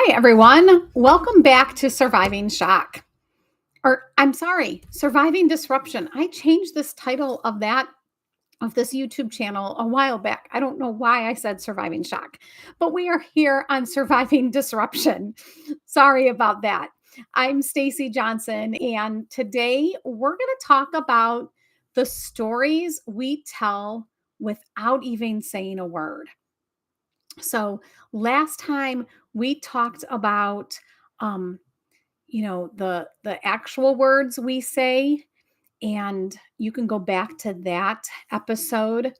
Hi, everyone. Welcome back to Surviving Shock. Surviving Disruption. I changed this title of this YouTube channel a while back. I don't know why I said Surviving Shock, but we are here on Surviving Disruption. Sorry about that. I'm Stacey Johnson, and today we're going to talk about the stories we tell without even saying a word. So last time we talked about um, the actual words we say, and you can go back to that episode.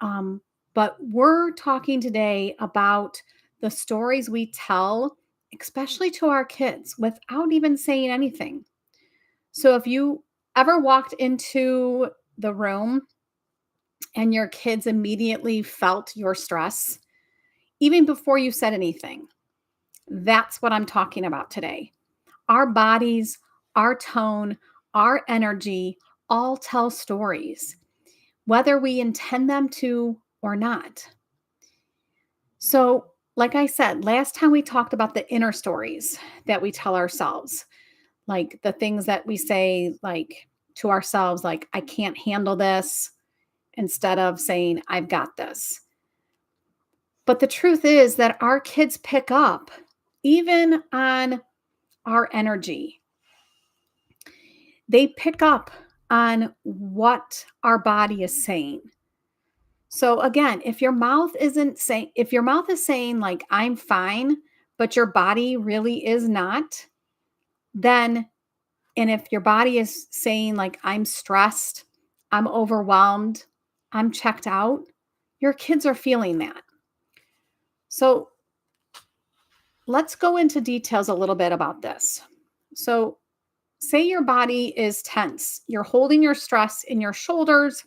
Um, but we're talking today about the stories we tell, especially to our kids, without even saying anything. So if you ever walked into the room and your kids immediately felt your stress, even before you said anything, that's what I'm talking about today. Our bodies, our tone, our energy all tell stories, whether we intend them to or not. So, like I said, last time we talked about the inner stories that we tell ourselves, like the things that we say, like to ourselves, like, I can't handle this, instead of saying, I've got this. But the truth is that our kids pick up even on our energy. They pick up on what our body is saying. So again, if your mouth is saying like I'm fine, but your body really is not, then and if your body is saying like I'm stressed, I'm overwhelmed, I'm checked out, your kids are feeling that. So let's go into details a little bit about this. So say your body is tense. You're holding your stress in your shoulders,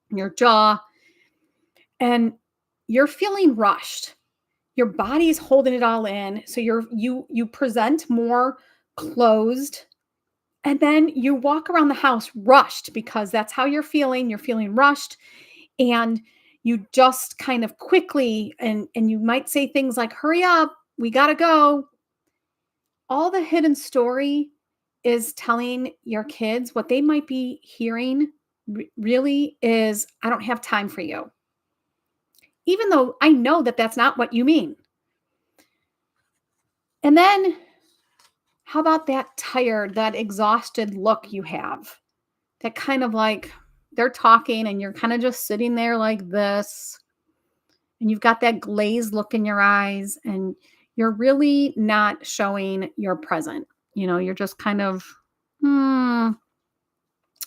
your jaw, and you're feeling rushed. Your body's holding it all in. So you present more closed, and then you walk around the house rushed because that's how you're feeling. You're feeling rushed, and you just kind of quickly and you might say things like, hurry up, we got to go. All the hidden story is telling your kids what they might be hearing really is, I don't have time for you. Even though I know that that's not what you mean. And then how about that tired, that exhausted look you have? That kind of like they're talking and you're kind of just sitting there like this. And you've got that glazed look in your eyes and you're really not showing you're present. You're just kind of, hmm.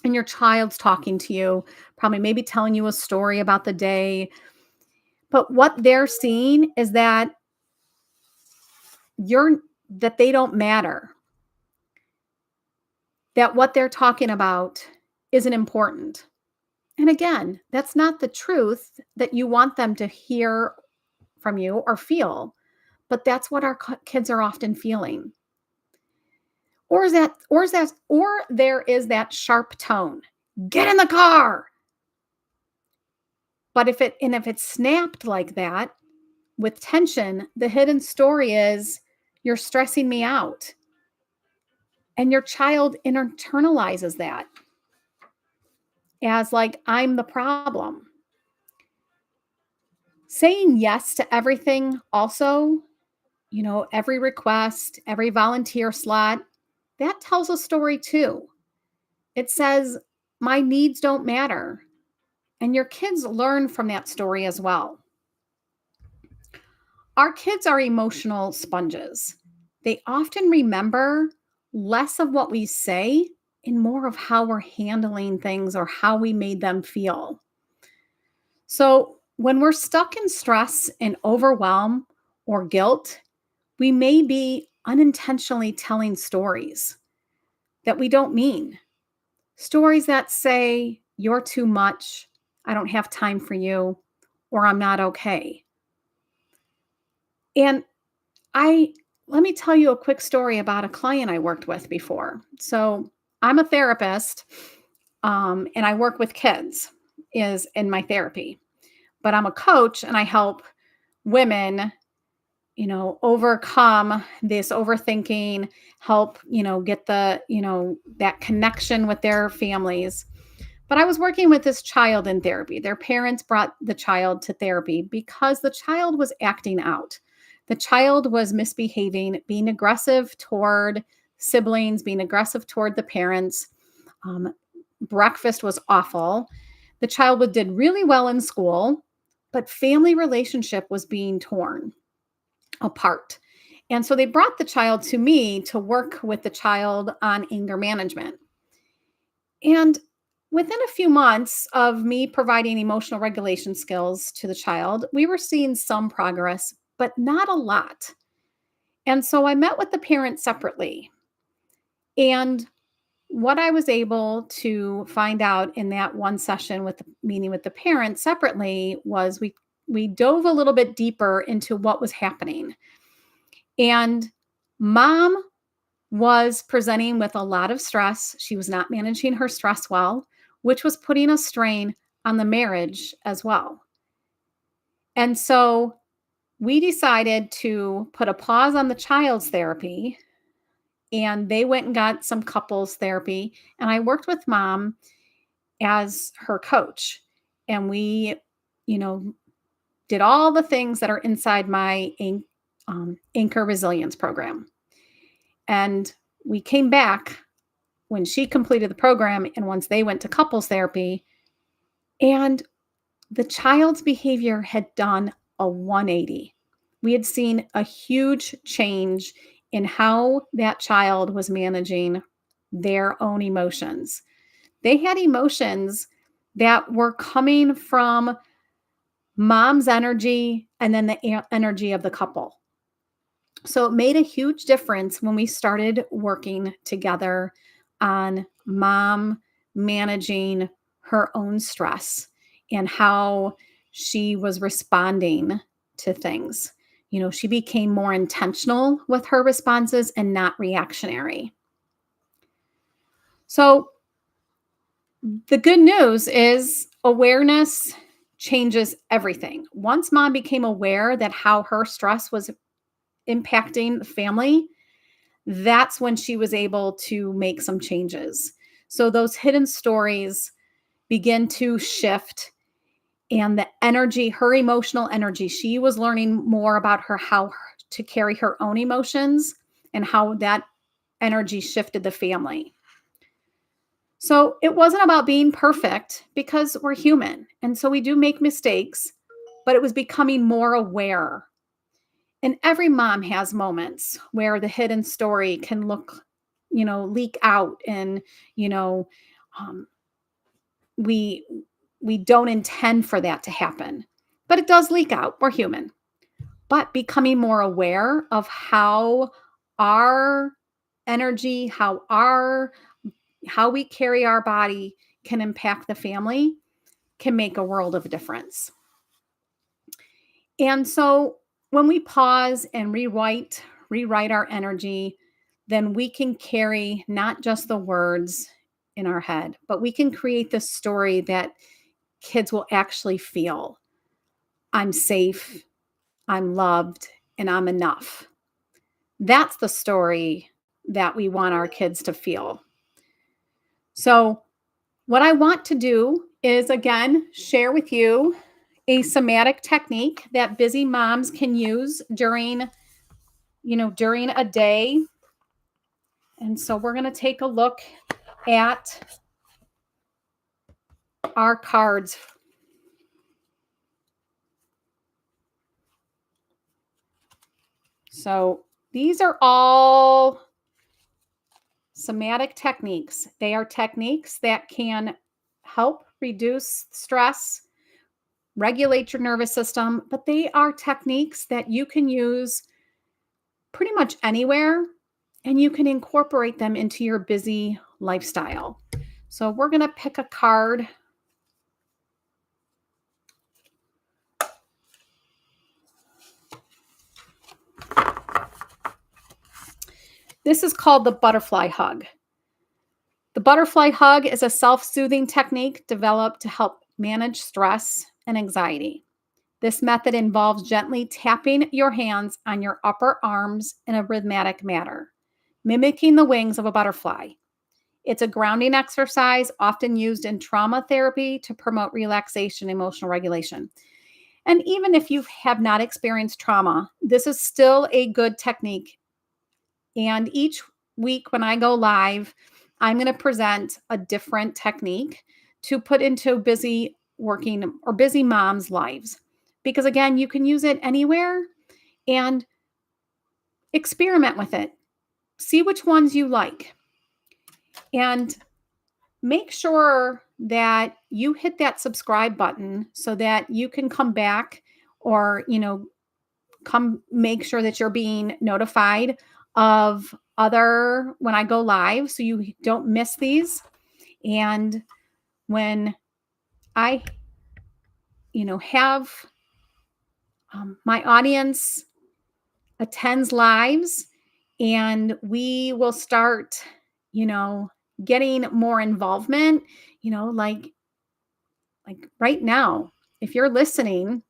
And your child's talking to you, probably maybe telling you a story about the day. But what they're seeing is you're that they don't matter. That what they're talking about isn't important. And again, that's not the truth that you want them to hear from you or feel, but that's what our kids are often feeling. Or there is that sharp tone. Get in the car. But if it's snapped like that with tension, the hidden story is you're stressing me out. And your child internalizes that as like I'm the problem. Saying yes to everything also, every request, every volunteer slot, that tells a story too. It says, my needs don't matter. And your kids learn from that story as well. Our kids are emotional sponges. They often remember less of what we say and more of how we're handling things or how we made them feel. So when we're stuck in stress and overwhelm or guilt, we may be unintentionally telling stories that we don't mean. Stories that say, you're too much, I don't have time for you, or I'm not okay. And let me tell you a quick story about a client I worked with before. So I'm a therapist, and I work with kids is in my therapy, but I'm a coach and I help women overcome this overthinking, help, get that connection with their families. But I was working with this child in therapy. Their parents brought the child to therapy because the child was acting out. The child was misbehaving, being aggressive toward siblings, being aggressive toward the parents. Um, Breakfast was awful. The child did really well in school, but family relationship was being torn apart. And so they brought the child to me to work with the child on anger management. And within a few months of me providing emotional regulation skills to the child, we were seeing some progress, but not a lot. And so I met with the parents separately. And what I was able to find out in that one session with the meeting with the parents separately was we dove a little bit deeper into what was happening. And mom was presenting with a lot of stress. She was not managing her stress well, which was putting a strain on the marriage as well. And so we decided to put a pause on the child's therapy, and they went and got some couples therapy. And I worked with mom as her coach. And we, you know, did all the things that are inside my Anchor Resilience program. And we came back when she completed the program and once they went to couples therapy, and the child's behavior had done a 180. We had seen a huge change in how that child was managing their own emotions. They had emotions that were coming from mom's energy and then the energy of the couple. So it made a huge difference when we started working together on mom managing her own stress and how she was responding to things. She became more intentional with her responses and not reactionary. So the good news is awareness changes everything. Once mom became aware that how her stress was impacting the family, that's when she was able to make some changes. So those hidden stories begin to shift, and the energy, her emotional energy, she was learning more about how to carry her own emotions and how that energy shifted the family. So it wasn't about being perfect because we're human. And so we do make mistakes, but it was becoming more aware. And every mom has moments where the hidden story can leak out, and, um, we we don't intend for that to happen, but it does leak out. We're human. But becoming more aware of how our energy, how we carry our body can impact the family can make a world of difference. And so when we pause and rewrite our energy, then we can carry not just the words in our head, but we can create the story that kids will actually feel. I'm safe, I'm loved, and I'm enough. That's the story that we want our kids to feel. So, what I want to do is again share with you a somatic technique that busy moms can use during a day. And so we're going to take a look at our cards. So these are all somatic techniques. They are techniques that can help reduce stress, regulate your nervous system, but they are techniques that you can use pretty much anywhere, and you can incorporate them into your busy lifestyle. So we're going to pick a card. This is called the butterfly hug. The butterfly hug is a self-soothing technique developed to help manage stress and anxiety. This method involves gently tapping your hands on your upper arms in a rhythmic manner, mimicking the wings of a butterfly. It's a grounding exercise often used in trauma therapy to promote relaxation, emotional regulation. And even if you have not experienced trauma, this is still a good technique. And each week when I go live, I'm going to present a different technique to put into busy working or busy moms' lives. Because again, you can use it anywhere and experiment with it. See which ones you like. And make sure that you hit that subscribe button so that you can come back or, come make sure that you're being notified of other when I go live so you don't miss these. And when I, have my audience attends lives and we will start, getting more involvement, like right now, if you're listening,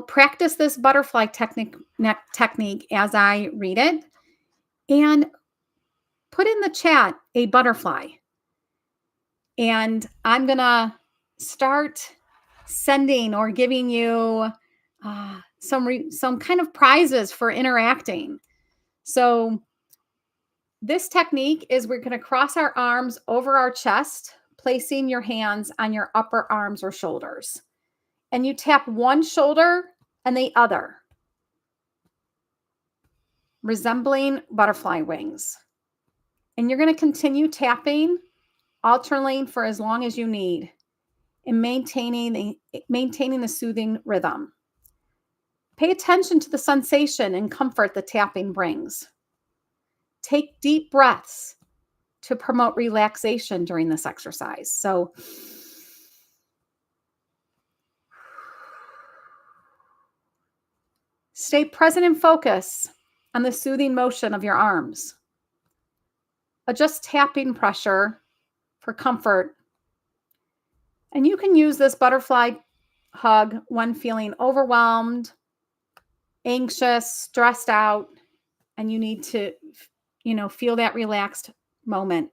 practice this butterfly technique as I read it and put in the chat a butterfly. And I'm going to start sending or giving you some kind of prizes for interacting. So this technique is we're going to cross our arms over our chest, placing your hands on your upper arms or shoulders. And you tap one shoulder and the other, resembling butterfly wings. And you're going to continue tapping, alternating for as long as you need, and maintaining the soothing rhythm. Pay attention to the sensation and comfort the tapping brings. Take deep breaths to promote relaxation during this exercise. So stay present and focus on the soothing motion of your arms. Adjust tapping pressure for comfort. And you can use this butterfly hug when feeling overwhelmed, anxious, stressed out, and you need to, feel that relaxed moment.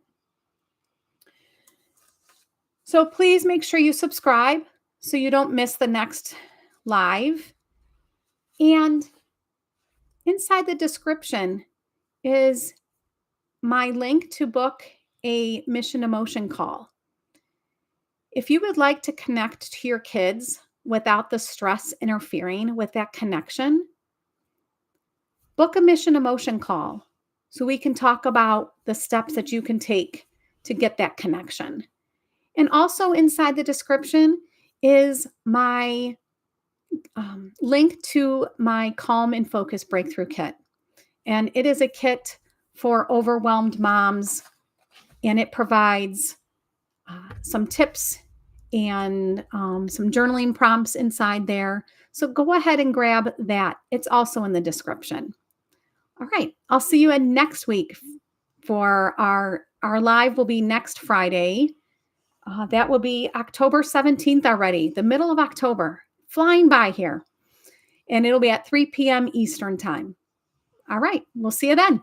So please make sure you subscribe so you don't miss the next live. And inside the description is my link to book a mission emotion call. If you would like to connect to your kids without the stress interfering with that connection, book a mission emotion call so we can talk about the steps that you can take to get that connection. And also inside the description is my link to my Calm and Focus Breakthrough Kit. And it is a kit for overwhelmed moms, and it provides some tips and some journaling prompts inside there. So go ahead and grab that. It's also in the description. All right. I'll see you next week for our live will be next Friday. That will be October 17th already, the middle of October, flying by here. And it'll be at 3 p.m. Eastern time. All right. We'll see you then.